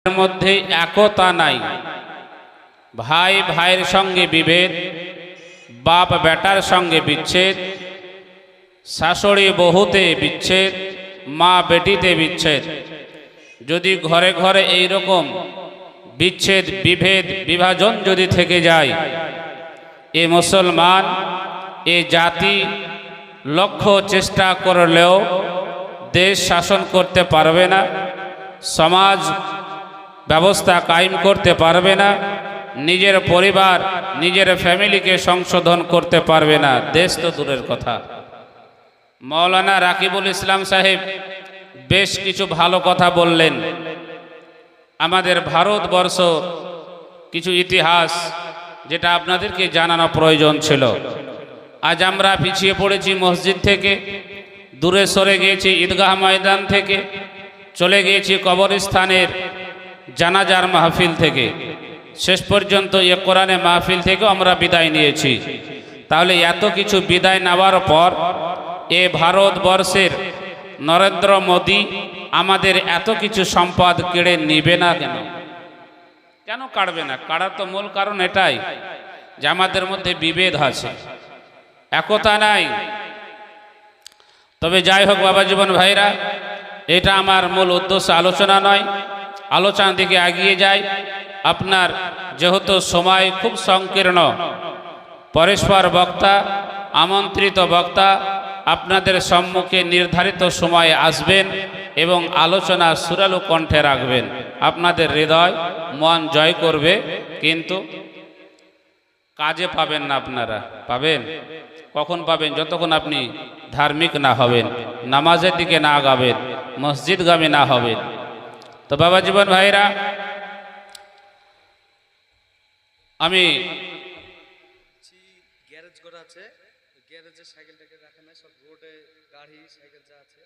এর মধ্যে একতা নাই। ভাই ভাইয়ের সঙ্গে বিভেদ, বাপ বেটার সঙ্গে বিচ্ছেদ, শাশুড়ি বহুতে বিচ্ছেদ, মা বেটিতে বিচ্ছেদ। যদি ঘরে ঘরে এই রকম বিচ্ছেদ বিভেদ বিভাজন যদি থেকে যায়, এ মুসলমান এ জাতি লক্ষ চেষ্টা করলেও দেশ শাসন করতে পারবে না, সমাজ ব্যবস্থা কায়েম করতে পারবে না, নিজের পরিবার নিজের ফ্যামিলিকে সংশোধন করতে পারবে না, দেশ তো দূরের কথা। মৌলানা রাকিবুল ইসলাম সাহেব বেশ কিছু ভালো কথা বললেন। আমাদের ভারতবর্ষ কিছু ইতিহাস যেটা আপনাদেরকে জানানো প্রয়োজন ছিল। আজ আমরা পিছিয়ে পড়েছি মসজিদ থেকে, দূরে সরে গিয়েছি ঈদগাহ ময়দান থেকে, চলে গিয়েছি কবরস্থানের জানাজার মাহফিল থেকে, শেষ পর্যন্ত এ কোরআনে মাহফিল থেকেও আমরা বিদায় নিয়েছি। তাহলে এত কিছু বিদায় নেওয়ার পর এ ভারতবর্ষের নরেন্দ্র মোদী আমাদের এত কিছু সম্পদ কেড়ে নিবে না কেন? কেন কাড়বে না? কাড়ার তো মূল কারণ এটাই যে আমাদের মধ্যে বিভেদ আছে, একতা নাই। তবে যাই হোক বাবা জীবন ভাইরা, এটা আমার মূল উদ্দেশ্য আলোচনা নয়, আলোচনার দিকে এগিয়ে যাই। আপনার যেহেতু সময় খুব সংকীর্ণ, পরস্পর বক্তা আমন্ত্রিত বক্তা আপনাদের সম্মুখে নির্ধারিত সময়ে আসবেন এবং আলোচনা সুরালু কণ্ঠে রাখবেন। আপনাদের হৃদয় মন জয় করবে, কিন্তু কাজে পাবেন না। আপনারা পাবেন কখন? পাবেন যতক্ষণ আপনি ধার্মিক না হবেন, নামাজের দিকে না আগাবেন, মসজিদগামী না হবেন। তো বাবা জীবন ভাইরা, আমি গ্যারেজ করা আছে, গ্যারেজে সাইকেলটাকে রাখা নাই, সব রোডে গাড়ি সাইকেল যা আছে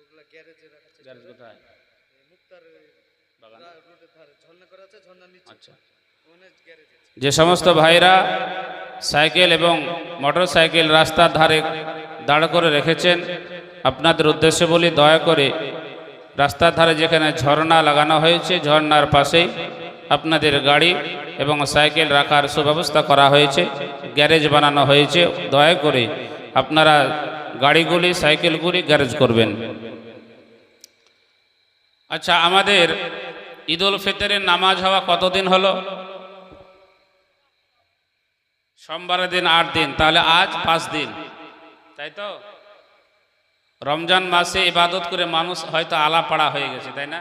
ওগুলা গ্যারেজে রাখা আছে। গ্যারেজ কোথায়? মুক্তার বাগান রোডের ধারে ঝর্ণা করা আছে, ঝর্ণার নিচে। আচ্ছা, ওখানে গ্যারেজ আছে। যে সমস্ত ভাইরা সাইকেল এবং মোটর সাইকেল রাস্তার ধারে দাঁড় করে রেখেছেন, আপনাদের উদ্দেশ্যে বলি, দয়া করে রাস্তার ধারে যেখানে ঝর্ণা লাগানো হয়েছে, ঝর্ণার পাশেই আপনাদের গাড়ি এবং সাইকেল রাখার সুব্যবস্থা করা হয়েছে, গ্যারেজ বানানো হয়েছে। দয়া করে আপনারা গাড়িগুলি সাইকেলগুলি গ্যারেজ করবেন। আচ্ছা, আমাদের ঈদ উল ফিতরের নামাজ হওয়া কতদিন হলো? সোমবারের দিন 8 দিন, তাহলে আজ 5 দিন, তাই তো? রমজান মাসে ইবাদত করে মানুষ হয়তো আলাপাড়া হয়ে গেছে, তাই না?